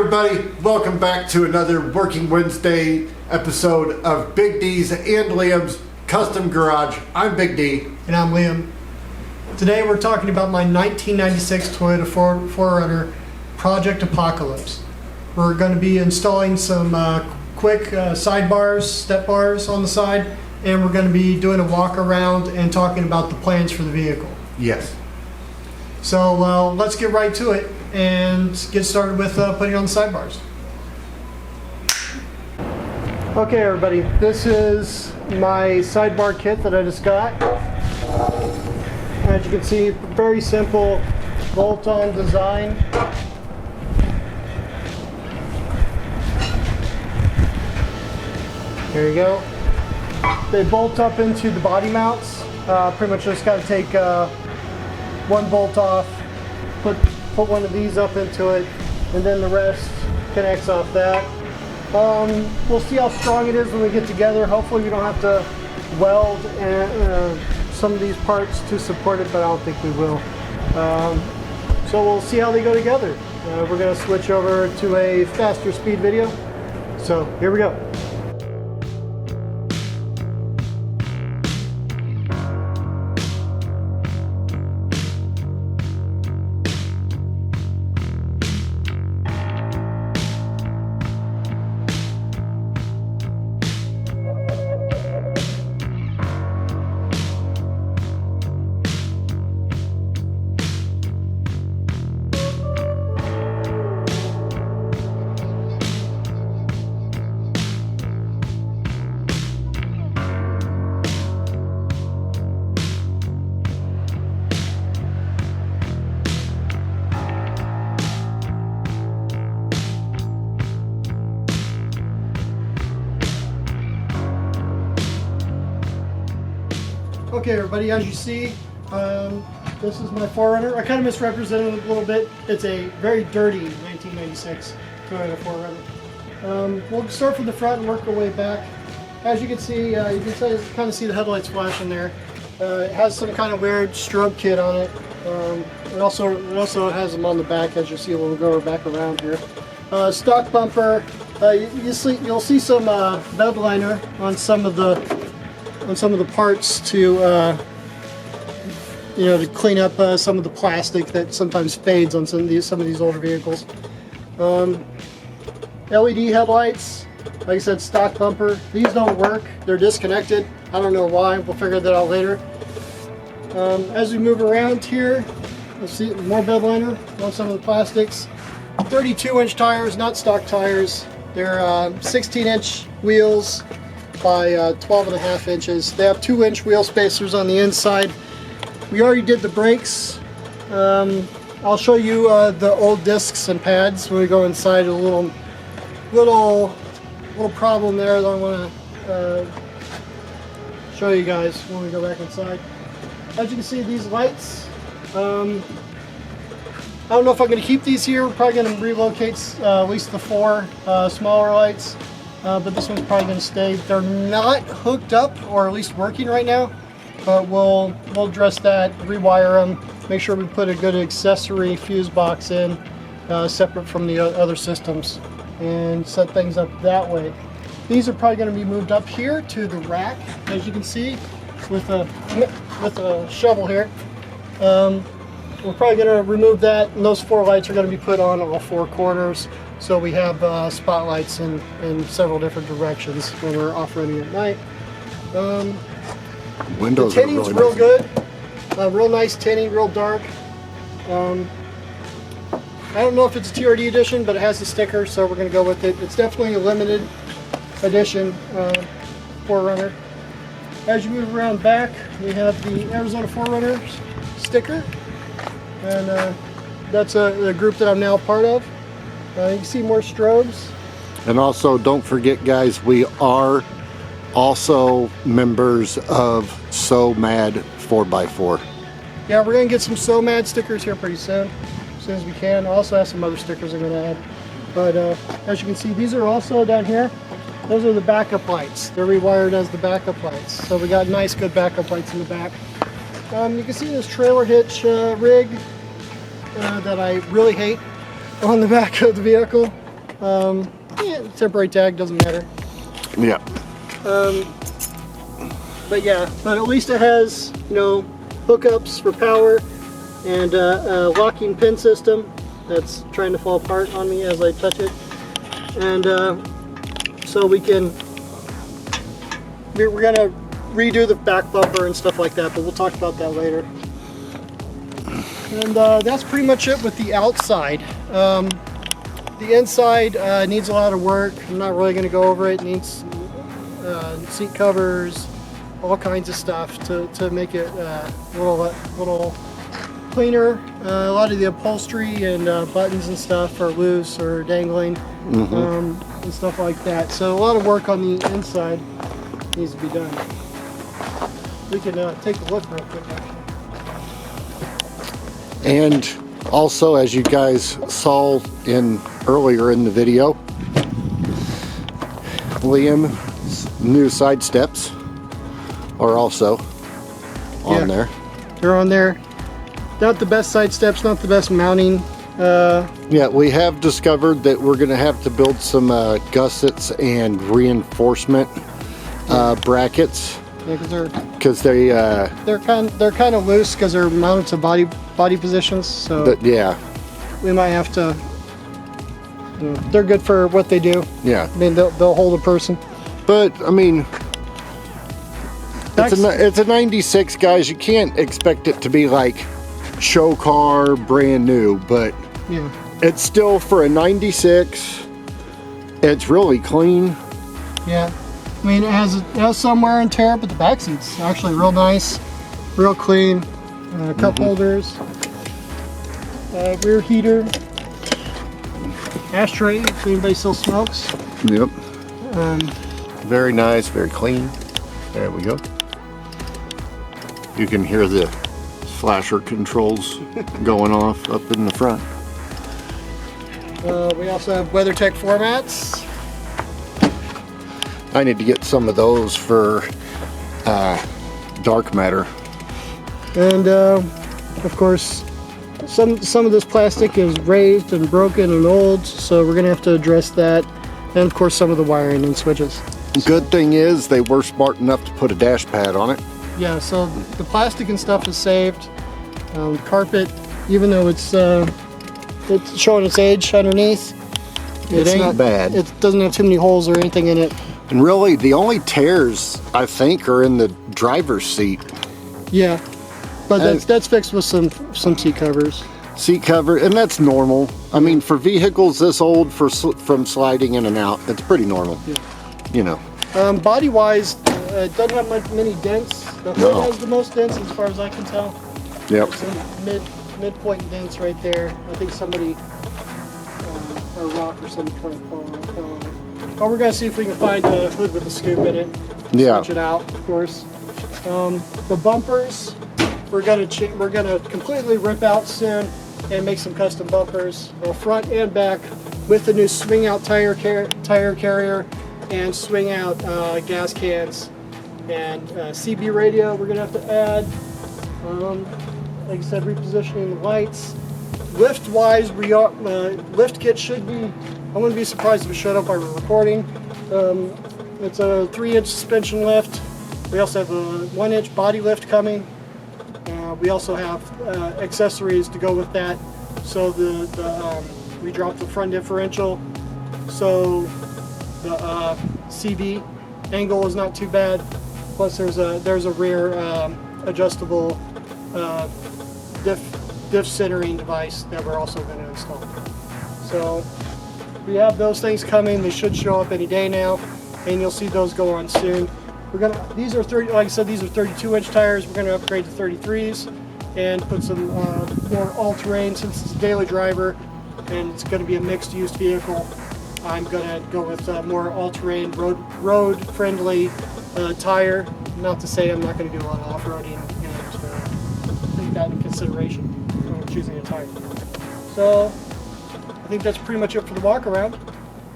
everybody, welcome back to another Working Wednesday episode of Big D's and Liam's Custom Garage. I'm Big D. And I'm Liam. Today we're talking about my 1996 Toyota 4Runner Project Apocalypse. We're going to be installing some quick sidebars, step bars on the side, and we're going to be doing a walk around and talking about the plans for the vehicle. Yes. So let's get right to it and get started with putting on the sidebars. Okay everybody, this is my sidebar kit that I just got. As you can see, very simple bolt-on design. There you go. They bolt up into the body mounts. Pretty much just got to take one bolt off, put one of these up into it, and then the rest connects off that. We'll see how strong it is when we get together. Hopefully we don't have to weld some of these parts to support it, but I don't think we will. So we'll see how they go together. We're going to switch over to a faster speed video. So here we go. Okay everybody, as you see, this is my 4Runner. I kind of misrepresented it a little bit. It's a very dirty 1996 Toyota 4Runner. We'll start from the front and work our way back. As you can see, you can kind of see the headlights flashing there. It has some kind of weird strobe kit on it. It also has them on the back, as you'll see when we go back around here. Stock bumper. You'll see some bed liner on some of the parts to to clean up some of the plastic that sometimes fades on some of these older vehicles. LED headlights, like I said, stock bumper. These don't work; they're disconnected. I don't know why. We'll figure that out later. As we move around here, we'll see more bed liner on some of the plastics. 32-inch tires, not stock tires. They're 16-inch wheels by 12.5 inches. They have 2-inch wheel spacers on the inside. We already did the brakes. I'll show you the old discs and pads when we go inside. A little problem there that I want to show you guys when we go back inside. As you can see, these lights, I don't know if I'm going to keep these here. We're probably going to relocate at least the 4 smaller lights. But this one's probably going to stay. They're not hooked up, or at least working right now, but we'll address that, rewire them, make sure we put a good accessory fuse box in, separate from the other systems, and set things up that way. These are probably going to be moved up here to the rack, as you can see, with a shovel here. We're probably going to remove that, and those 4 lights are going to be put on all 4 corners. So we have spotlights in several different directions when we're off-roading at night. Windows the tinning's are really real nice. Good. Real nice tinning, real dark. I don't know if it's a TRD edition, but it has the sticker, so we're going to go with it. It's definitely a limited edition 4Runner. As you move around back, we have the Arizona 4Runner sticker. And that's a group that I'm now part of. You can see more strobes. And also, don't forget, guys, we are also members of So Mad 4x4. Yeah, we're going to get some So Mad stickers here pretty soon, as soon as we can. I also have some other stickers I'm going to add. But as you can see, these are also down here. Those are the backup lights. They're rewired as the backup lights. So we got nice, good backup lights in the back. You can see this trailer hitch rig that I really hate on the back of the vehicle. Yeah, temporary tag, doesn't matter. Yeah. But yeah, but at least it has, you know, hookups for power and a locking pin system that's trying to fall apart on me as I touch it. And so we're gonna redo the back bumper and stuff like that, but we'll talk about that later. And that's pretty much it with the outside. The inside needs a lot of work. I'm not really going to go over it. It needs seat covers, all kinds of stuff to make it a little cleaner. A lot of the upholstery and buttons and stuff are loose or dangling, and stuff like that. So a lot of work on the inside needs to be done. We can take a look real quick actually. And also, as you guys saw earlier in the video, Liam's new side steps are also on there. They're on there. Not the best side steps, not the best mounting. Yeah, we have discovered that we're going to have to build some gussets and reinforcement brackets. Yeah, because they're kind of loose because they're mounted to body positions. So yeah, we might have to. You know, they're good for what they do. Yeah, I mean they'll hold a person. But I mean, it's a 96, guys. You can't expect it to be like show car brand new, but yeah, it's still for a 96. It's really clean. Yeah. I mean, it has some wear and tear, but the back seat's actually real nice, real clean. Cup holders, rear heater, ashtray if anybody still smokes. Yep. Very nice, very clean. There we go. You can hear the flasher controls going off up in the front. We also have WeatherTech floor mats. I need to get some of those for dark matter. And of course, some of this plastic is raised and broken and old, so we're gonna have to address that. And of course, some of the wiring and switches. Good thing is they were smart enough to put a dash pad on it. Yeah, so the plastic and stuff is saved. Carpet, even though it's showing its age underneath, It's not bad. It doesn't have too many holes or anything in it. And really, the only tears, I think, are in the driver's seat. Yeah, but that's fixed with some seat covers. Seat cover, and that's normal. I mean, for vehicles this old, from sliding in and out, it's pretty normal. Yeah. You know. Body-wise, it doesn't have many dents. The hood has the most dents, as far as I can tell. Yep. Some midpoint dents right there. I think somebody, a rock or something, trying to fall on. Oh, we're gonna see if we can find a hood with a scoop in it. Yeah. Switch it out, of course. The bumpers, we're gonna completely rip out soon and make some custom bumpers, both front and back, with the new swing out tire carrier and swing out gas cans and CB radio. We're gonna have to add. Like I said, repositioning the lights. Lift wise, lift kit should be. I wouldn't be surprised if it showed up while we're recording. It's a 3-inch suspension lift. We also have a 1-inch body lift coming. We also have accessories to go with that. So we dropped the front differential. So the CB angle is not too bad. Plus there's a rear adjustable diff centering device that we're also going to install. So we have those things coming. They should show up any day now, and you'll see those go on soon. These are 30. Like I said, these are 32-inch tires. We're going to upgrade to 33s and put some more all-terrain. Since it's a daily driver and it's going to be a mixed-use vehicle, I'm going to go with more all-terrain, road-friendly tire. Not to say I'm not going to do a lot of off-roading and take that into consideration when choosing a tire. So I think that's pretty much it for the walk around.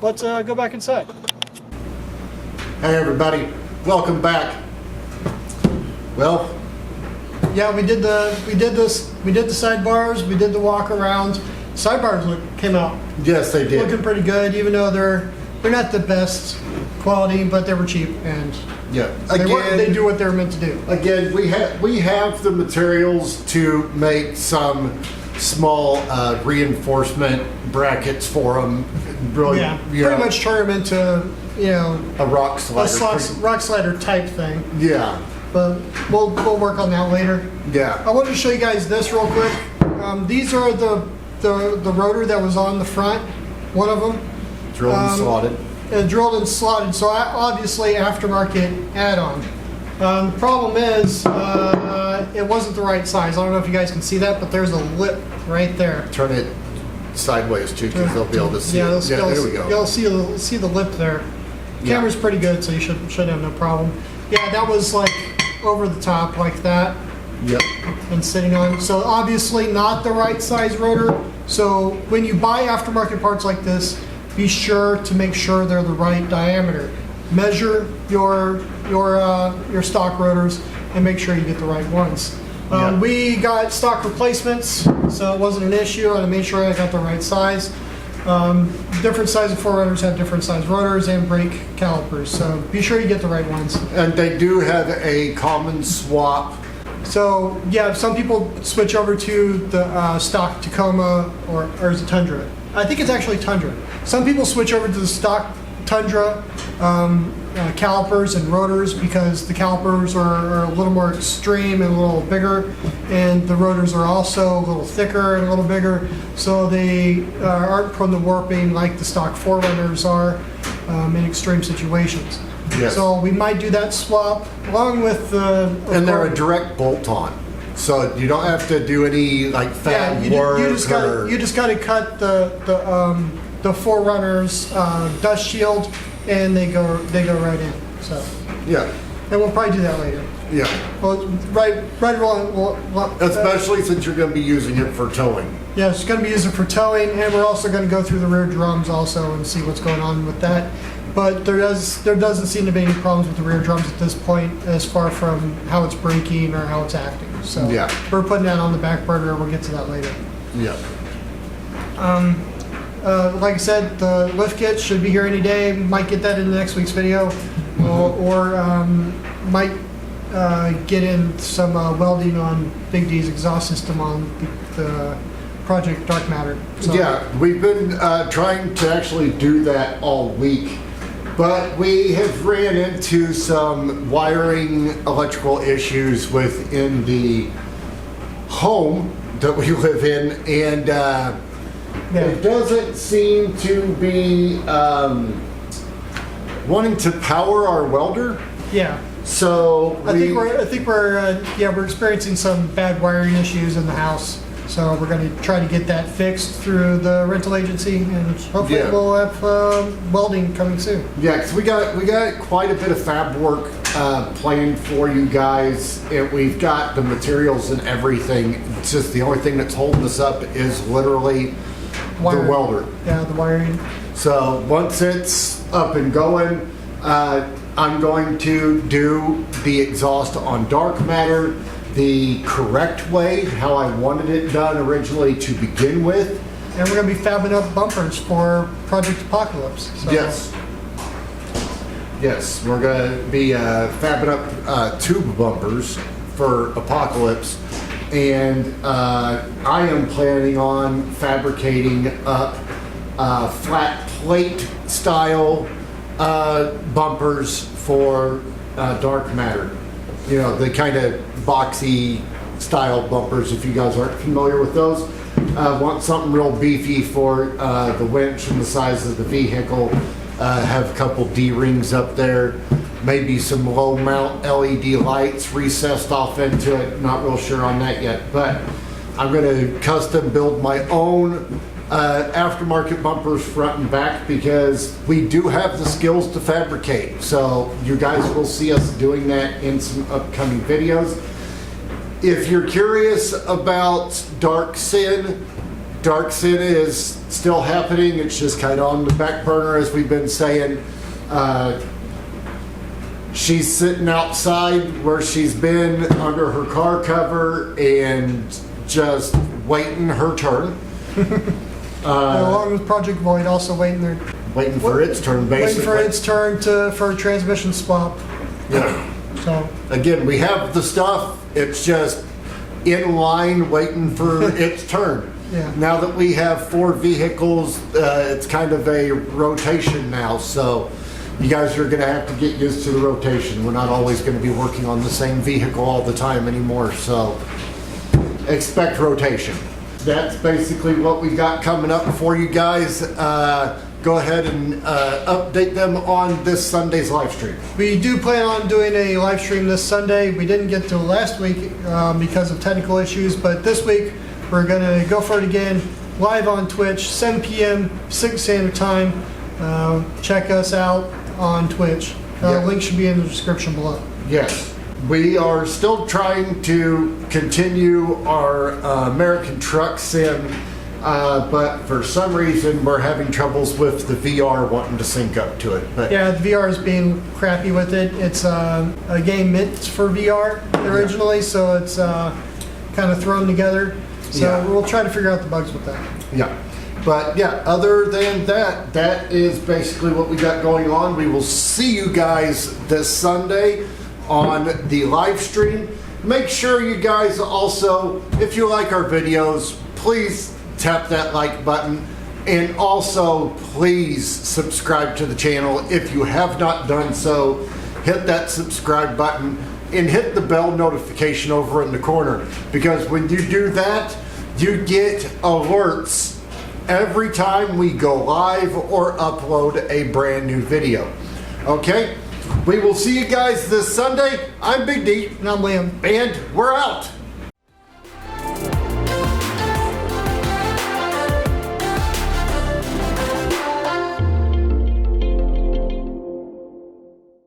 Let's go back inside. Hey everybody, welcome back. Well, yeah, we did the sidebars, we did the walk around, sidebars came out Yes, they did. looking pretty good, even though they're not the best quality, but they were cheap and Yeah. they do what they're meant to do. Again, we have the materials to make some small reinforcement brackets for them. Really, Yeah, pretty much turn them into a rock slider. rock slider type thing. Yeah, But we'll work on that later. yeah. I wanted to show you guys this real quick. These are the rotor that was on the front, one of them. Drilled and slotted. Drilled and slotted, so obviously aftermarket add-on. The problem is it wasn't the right size. I don't know if you guys can see that, but there's a lip right there. Turn it sideways too, because they'll be able to see. Yeah, it. Yeah, there we go. You'll see the lip there. Yeah. Camera's pretty good, so you should have no problem. Yeah, that was like over the top like that. Yep. And sitting on. So obviously not the right size rotor. So when you buy aftermarket parts like this, be sure to make sure they're the right diameter. Measure your stock rotors and make sure you get the right ones. Yeah. We got stock replacements, so it wasn't an issue. I made sure I got the right size. Different size of 4Runners have different size rotors and brake calipers, so be sure you get the right ones. And they do have a common swap. So yeah, some people switch over to the stock Tacoma or is it Tundra? I think it's actually Tundra. Some people switch over to the stock Tundra calipers and rotors because the calipers are a little more extreme and a little bigger, and the rotors are also a little thicker and a little bigger, so they aren't prone to warping like the stock 4Runners are in extreme situations. Yes. So we might do that swap along with the. And they're a direct bolt-on, so you don't have to do any like fab work. You just got to cut the 4Runners dust shield, and they go right in. So Yeah. and we'll probably do that later. Yeah. Well, right along. Especially since you're going to be using it for towing. Yeah, it's going to be used for towing, and we're also going to go through the rear drums also and see what's going on with that. But there doesn't seem to be any problems with the rear drums at this point, as far from how it's braking or how it's acting. So Yeah. we're putting that on the back burner. We'll get to that later. Yeah. Like I said, the lift kit should be here any day. Might get that in the next week's video, or might get in some welding on Big D's exhaust system on the Project Dark Matter. So, Yeah, we've been trying to actually do that all week, but we have ran into some wiring electrical issues within the home that we live in, and it doesn't seem to be wanting to power our welder. Yeah. So I think we're experiencing some bad wiring issues in the house. So we're going to try to get that fixed through the rental agency, and hopefully we'll have welding coming soon. Yeah, because we got quite a bit of fab work planned for you guys, and we've got the materials and everything. It's just the only thing that's holding us up is literally Wiring. the welder. Yeah, the wiring. So once it's up and going, I'm going to do the exhaust on dark matter the correct way, how I wanted it done originally to begin with. And we're going to be fabbing up bumpers for Project Apocalypse. So. Yes, we're going to be fabbing up tube bumpers for Apocalypse, and I am planning on fabricating up flat plate style bumpers for dark matter. You know, the kind of boxy style bumpers, if you guys aren't familiar with those. Want something real beefy for the winch and the size of the vehicle. Have a couple D-rings up there. Maybe some low mount LED lights recessed off into it. Not real sure on that yet, but I'm going to custom build my own aftermarket bumpers front and back, because we do have the skills to fabricate. So you guys will see us doing that in some upcoming videos. If you're curious about Dark Sin is still happening. It's just kind of on the back burner, as we've been saying. She's sitting outside where she's been under her car cover and just waiting her turn. Along with Project Void, also waiting for its turn, basically. waiting for its turn for a transmission swap. Yeah. So Again, we have the stuff. It's just in line waiting for its turn. Yeah. Now that we have 4 vehicles, it's kind of a rotation now. So you guys are going to have to get used to the rotation. We're not always going to be working on the same vehicle all the time anymore. So expect rotation. That's basically what we got coming up for you guys. Go ahead and update them on this Sunday's live stream. we do plan on doing a live stream this Sunday. We didn't get to last week because of technical issues, but this week we're going to go for it again, live on Twitch, 7 p.m. Pacific Standard Time. Check us out on Twitch. Yeah. Link should be in the description below. Yes. We are still trying to continue our American Truck Sim, but for some reason we're having troubles with the VR wanting to sync up to it. But Yeah, the VR is being crappy with it. It's a game meant for VR originally, so it's kind of thrown together. So Yeah. we'll try to figure out the bugs with that. yeah. But yeah, other than that, that is basically what we got going on. We will see you guys this Sunday on the live stream. Make sure you guys also, if you like our videos, please tap that like button, and also please subscribe to the channel. If you have not done so, hit that subscribe button and hit the bell notification over in the corner, because when you do that, you get alerts every time we go live or upload a brand new video. Okay? We will see you guys this Sunday. I'm Big D, And I'm Liam. and we're out.